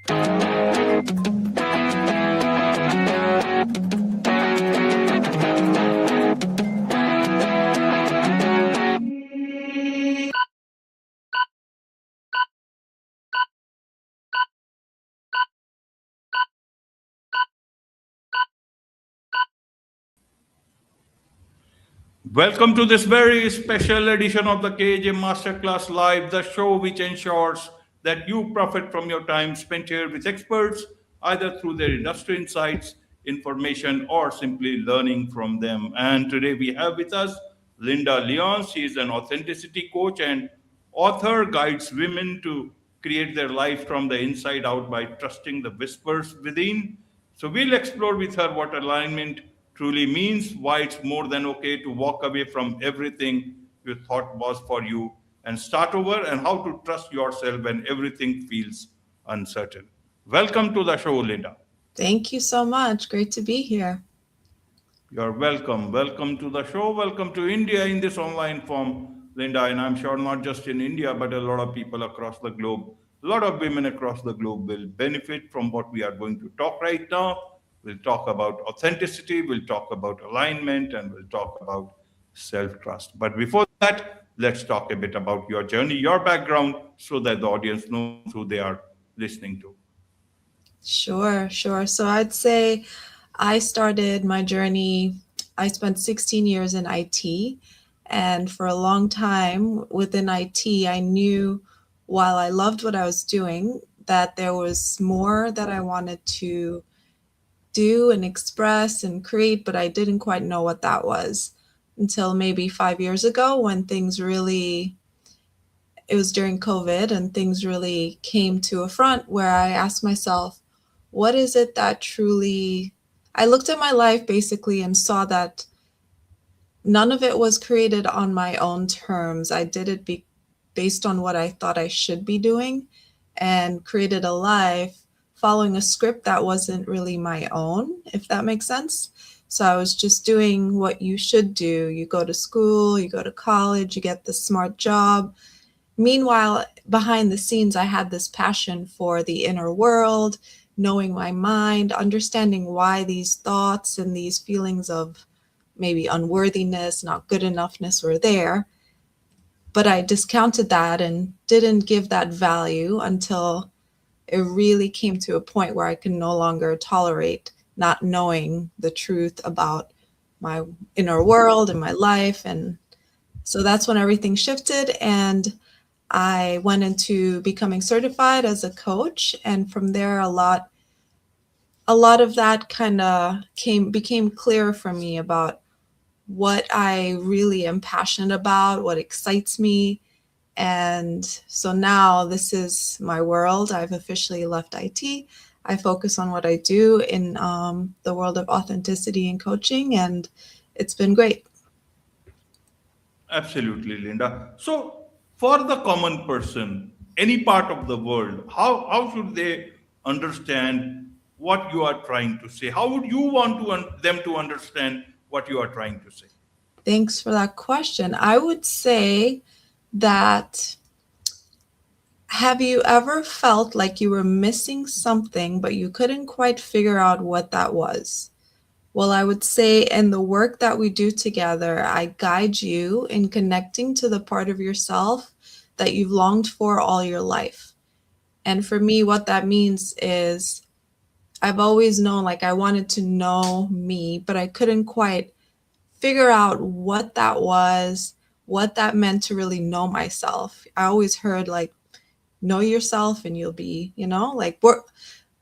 Welcome to this very special edition of the KAJ Masterclass Live, the show which ensures that you profit from your time spent here with experts, either through their industry insights, information, or simply learning from them. And today we have with us Lynda Leonce. She is an authenticity coach and author, guides women to create their life from the inside out by trusting the whispers within. So we'll explore with her what alignment truly means, why it's more than okay to walk away from everything you thought was for you and start over, and how to trust yourself when everything feels uncertain. Welcome to the show, Linda. Thank you so much. Great to be here. You're welcome. Welcome to the show. Welcome to India in this online form, Linda. And I'm sure not just in India, but a lot of people across the globe, a lot of women across the globe will benefit from what we are going to talk right now. We'll talk about authenticity, we'll talk about alignment, and we'll talk about self trust. But before that, let's talk a bit about your journey, your background, so that the audience knows who they are listening to. Sure. So I'd say I started my journey, I spent 16 years in IT. And for a long time within IT, I knew while I loved what I was doing, that there was more that I wanted to do and express and create, but I didn't quite know what that was until maybe 5 years ago when things really, it was during COVID and things really came to a front where I asked myself, what is it that truly, I looked at my life basically and saw that none of it was created on my own terms. I did it based on what I thought I should be doing and created a life following a script that wasn't really my own, if that makes sense. So I was just doing what you should do. You go to school, you go to college, you get the smart job. Meanwhile, behind the scenes, I had this passion for the inner world, knowing my mind, understanding why these thoughts and these feelings of maybe unworthiness, not good enoughness were there. But I discounted that and didn't give that value until it really came to a point where I could no longer tolerate not knowing the truth about my inner world and my life. And so that's when everything shifted. And I went into becoming certified as a coach. And from there, a lot of that kind of became clear for me about what I really am passionate about, what excites me. And so now this is my world. I've officially left IT. I focus on what I do in the world of authenticity and coaching, and it's been great. Absolutely, Linda. So, for the common person, any part of the world, how should they understand what you are trying to say? How would you want them to understand what you are trying to say? Thanks for that question. I would say that, have you ever felt like you were missing something, but you couldn't quite figure out what that was? Well, I would say in the work that we do together, I guide you in connecting to the part of yourself that you've longed for all your life. And for me, what that means is I've always known, like, I wanted to know me, but I couldn't quite figure out what that was, what that meant to really know myself. I always heard, like, know yourself and you'll be, like,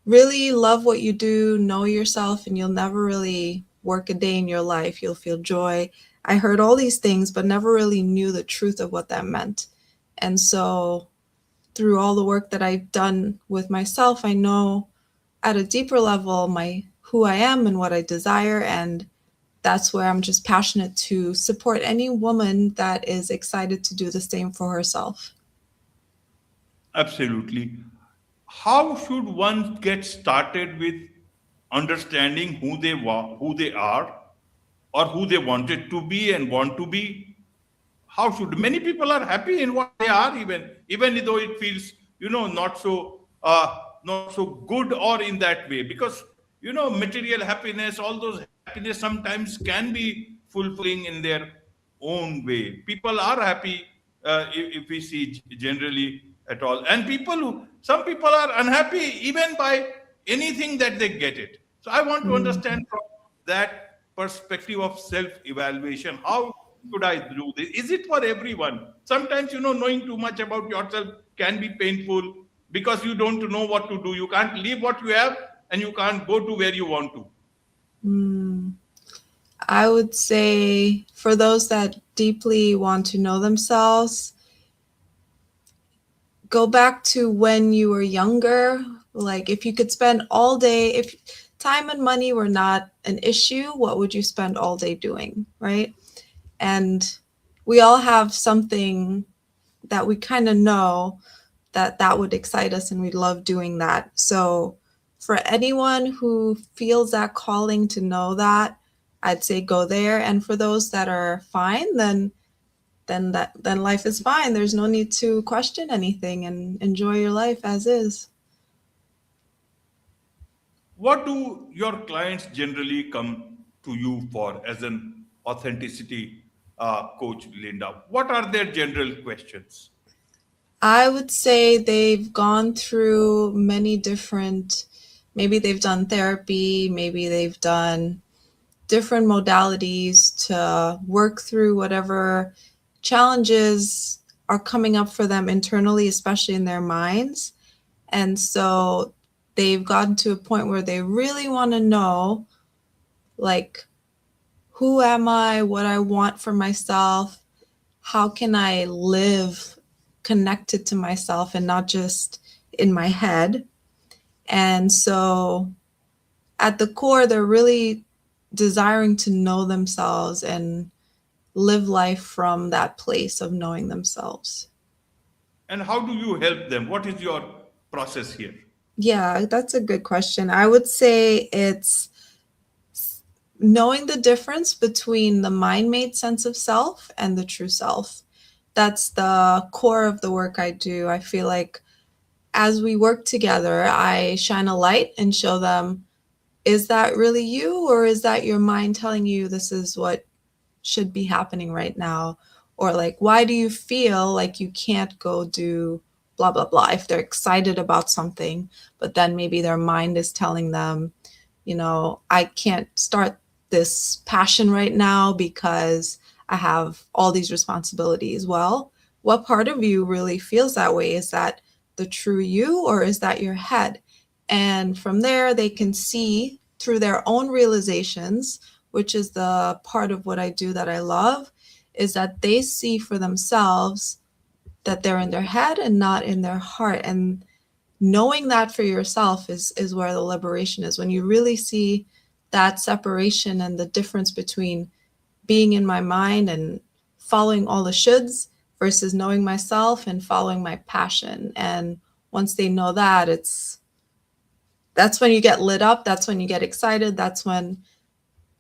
really love what you do, know yourself, and you'll never really work a day in your life. You'll feel joy. I heard all these things, but never really knew the truth of what that meant. And so through all the work that I've done with myself, I know at a deeper level who I am and what I desire. And that's where I'm just passionate to support any woman that is excited to do the same for herself. Absolutely. How should one get started with understanding who they are, or who they wanted to be and want to be? How should many people are happy in what they are, even though it feels not so not so good or in that way, because material happiness, all those happiness sometimes can be fulfilling in their own way. People are happy, if we see generally at all, and some people are unhappy even by anything that they get it. So I want to Mm. understand from that perspective of self evaluation, how should I do this? Is it for everyone? Sometimes, knowing too much about yourself can be painful, because you don't know what to do. You can't leave what you have, and you can't go to where you want to. Mm. I would say for those that deeply want to know themselves, go back to when you were younger. Like, if you could spend all day, if time and money were not an issue, what would you spend all day doing, right? And we all have something that we kind of know that would excite us and we love doing that. So for anyone who feels that calling to know that, I'd say go there. And for those that are fine, then life is fine. There's no need to question anything and enjoy your life as is. What do your clients generally come to you for as an authenticity coach, Linda? What are their general questions? I would say they've gone through many different, maybe they've done therapy, maybe they've done different modalities to work through whatever challenges are coming up for them internally, especially in their minds. And so they've gotten to a point where they really want to know, like, who am I, what I want for myself, how can I live connected to myself and not just in my head. And so at the core, they're really desiring to know themselves and live life from that place of knowing themselves. And how do you help them? What is your process here? Yeah, that's a good question. I would say it's knowing the difference between the mind made sense of self and the true self. That's the core of the work I do. I feel like as we work together, I shine a light and show them, is that really you, or is that your mind telling you this is what should be happening right now? Or like, why do you feel like you can't go do blah, blah, blah, if they're excited about something, but then maybe their mind is telling them, I can't start this passion right now because I have all these responsibilities. Well, what part of you really feels that way? Is that the true you, or is that your head? And from there, they can see through their own realizations, which is the part of what I do that I love, is that they see for themselves that they're in their head and not in their heart. And knowing that for yourself is where the liberation is. When you really see that separation and the difference between being in my mind and following all the shoulds versus knowing myself and following my passion. And once they know that, that's when you get lit up, that's when you get excited, that's when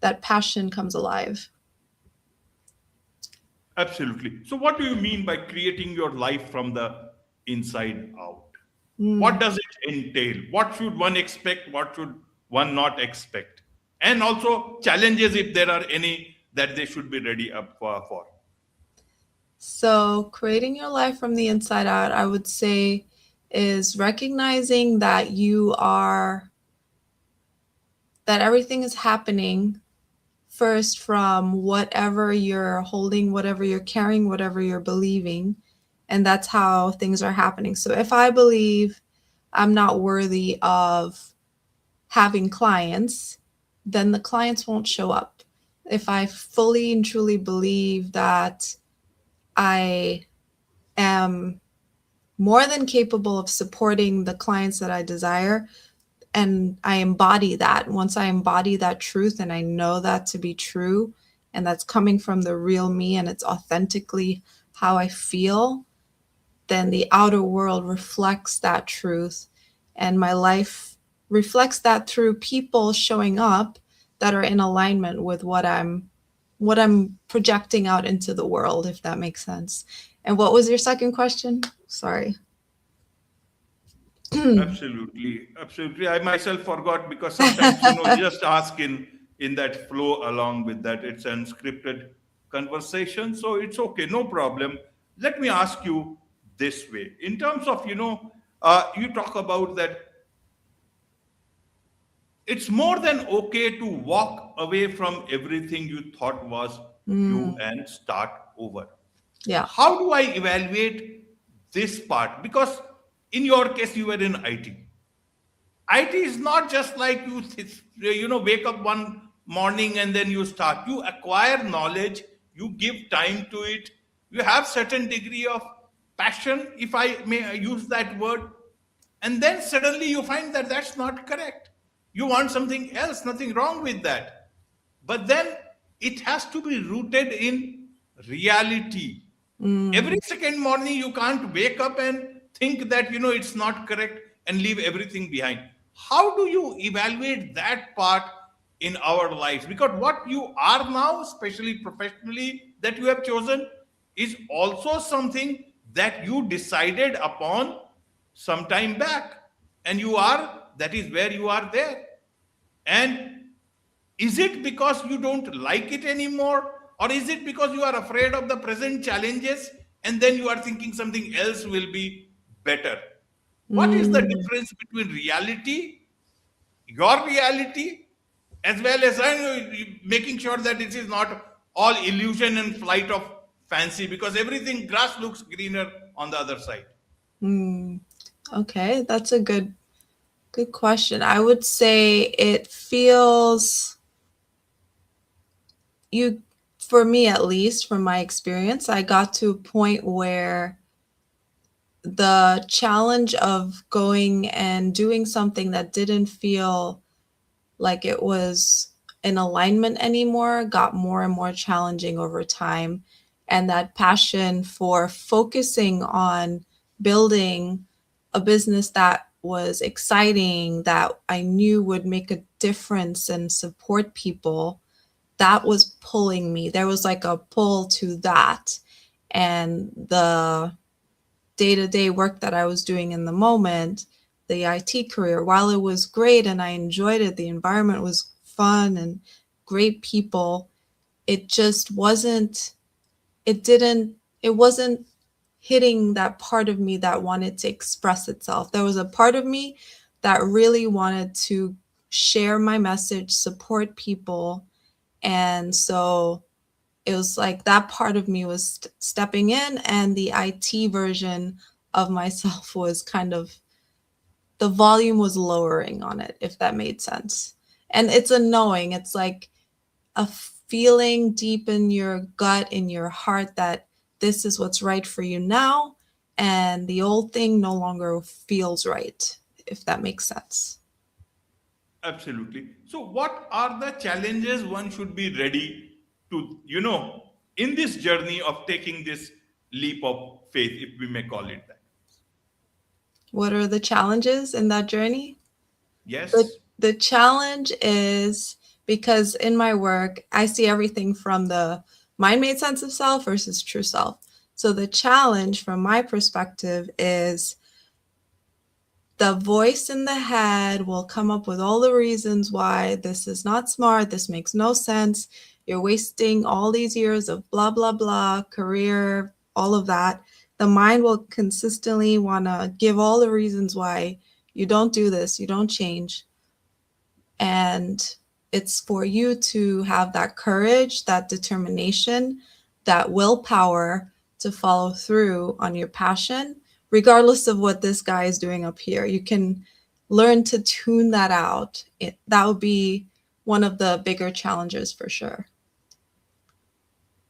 that passion comes alive. Absolutely. So, what do you mean by creating your life from the inside out? What Mm. does it entail? What should one expect? What should one not expect? And also challenges, if there are any, that they should be ready up for. So, creating your life from the inside out, I would say, is recognizing that everything is happening first from whatever you're holding, whatever you're carrying, whatever you're believing. And that's how things are happening. So, if I believe I'm not worthy of having clients, then the clients won't show up. If I fully and truly believe that I am more than capable of supporting the clients that I desire, and I embody that, once I embody that truth and I know that to be true, and that's coming from the real me and it's authentically how I feel, then the outer world reflects that truth, and my life reflects that through people showing up that are in alignment with what I'm projecting out into the world, if that makes sense. And what was your second question? Sorry. Absolutely, absolutely. I myself forgot because sometimes just ask in that flow along with that. It's an scripted conversation, so it's okay, no problem. Let me ask you this way: in terms of you talk about that it's more than okay to walk away from everything you thought was you Mm, and start over. yeah. How do I evaluate this part? Because in your case, you were in IT. IT is not just like wake up one morning and then you start. You acquire knowledge, you give time to it, you have certain degree of passion, if I may use that word, and then suddenly you find that that's not correct. You want something else, nothing wrong with that. But then it has to be rooted in reality. Every Mm, second morning you can't wake up and think that it's not correct and leave everything behind. How do you evaluate that part in our lives? Because what you are now, especially professionally, that you have chosen is also something that you decided upon some time back, and you are that is where you are there. And is it because you don't like it anymore? Or is it because you are afraid of the present challenges and then you are thinking something else will be better? What is the mm, difference between reality, your reality, as well as making sure that it is not all illusion and flight of fancy, because everything grass looks greener on the other side? mm. Okay, that's a good question. I would say it feels you for me at least from my experience, I got to a point where the challenge of going and doing something that didn't feel like it was in alignment anymore got more and more challenging over time. And that passion for focusing on building a business that was exciting, that I knew would make a difference and support people, that was pulling me. There was like a pull to that. And the day to day work that I was doing in the moment, the IT career, while it was great and I enjoyed it, the environment was fun and great people, it just wasn't, it didn't, it wasn't hitting that part of me that wanted to express itself. There was a part of me that really wanted to share my message, support people. And so it was like that part of me was stepping in, and the IT version of myself was kind of, the volume was lowering on it, if that made sense. And it's a knowing, it's like a feeling deep in your gut, in your heart, that this is what's right for you now, and the old thing no longer feels right, if that makes sense. Absolutely. So, what are the challenges one should be ready to, in this journey of taking this leap of faith, if we may call it that? What are the challenges in that journey? The Yes, the challenge is, because in my work I see everything from the mind made sense of self versus true self. So the challenge from my perspective is the voice in the head will come up with all the reasons why this is not smart, this makes no sense, you're wasting all these years of blah blah blah, career, all of that. The mind will consistently want to give all the reasons why you don't do this, you don't change. And it's for you to have that courage, that determination, that willpower to follow through on your passion, regardless of what this guy is doing up here. You can learn to tune that out. That would be one of the bigger challenges for sure.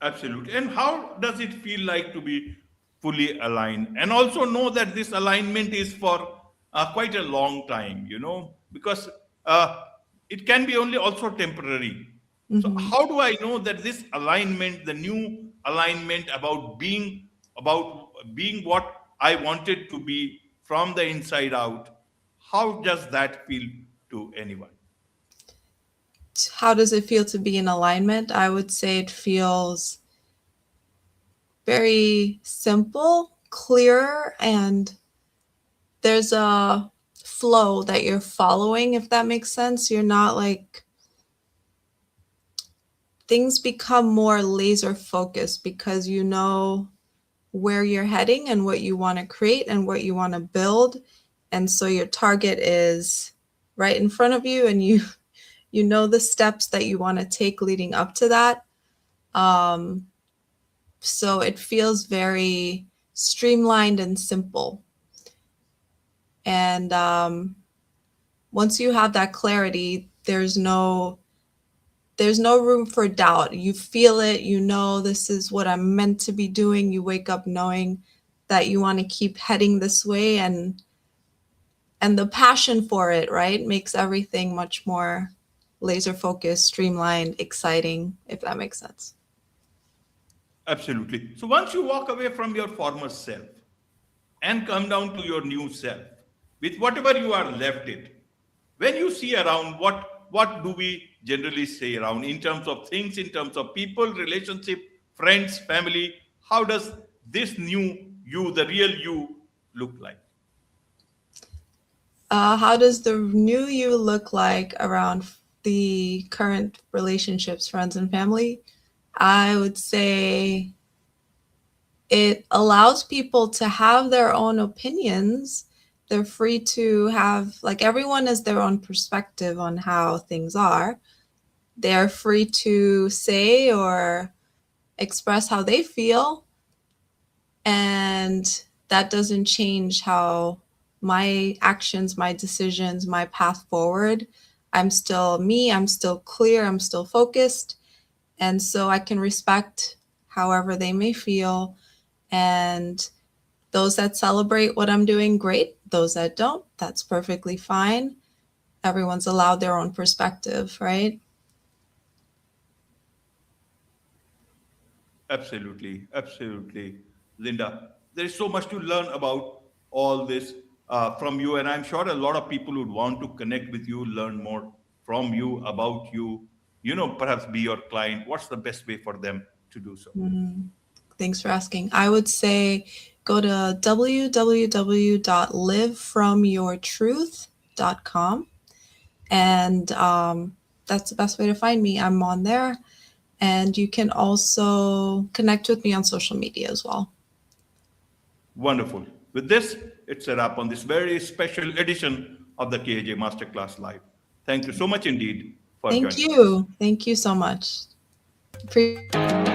absolutely. And how does it feel like to be fully aligned? And also know that this alignment is for quite a long time, because uh, it can be only also temporary. So, Hmm. how do I know that this alignment, the new alignment about being what I wanted to be from the inside out, how does that feel to anyone? How does it feel to be in alignment? I would say it feels very simple, clear, and there's a flow that you're following, if that makes sense. You're not like, things become more laser focused because you know where you're heading and what you want to create and what you want to build. And so your target is right in front of you, and you know the steps that you want to take leading up to that. Um, so it feels very streamlined and simple. And once you have that clarity, there's no room for doubt. You feel it, you know this is what I'm meant to be doing. You wake up knowing that you want to keep heading this way, and the passion for it, right, makes everything much more laser focused, streamlined, exciting, if that makes sense. Absolutely. So once you walk away from your former self and come down to your new self with whatever you are left it, when you see around, what do we generally say around in terms of things, in terms of people, relationship, friends, family? How does this new you, the real you, look like? How does the new you look like around the current relationships, friends, and family? I would say it allows people to have their own opinions. They're free to have, like, everyone has their own perspective on how things are. They're free to say or express how they feel. And that doesn't change how my actions, my decisions, my path forward. I'm still me, I'm still clear, I'm still focused. And so I can respect however they may feel. And those that celebrate what I'm doing, great. Those that don't, that's perfectly fine. Everyone's allowed their own perspective, right? Absolutely, absolutely, Linda. There is so much to learn about all this from you, and I'm sure a lot of people would want to connect with you, learn more from you, about you. Perhaps be your client. What's the best way for them to do so? Mhm. Thanks for asking. I would say go to www.livefromyourtruth.com, and that's the best way to find me. I'm on there, and you can also connect with me on social media as well. Wonderful. With this, it's a wrap on this very special edition of the KAJ Masterclass Live. Thank you so much indeed for Thank joining us. you. Thank you so much. Appreciate it.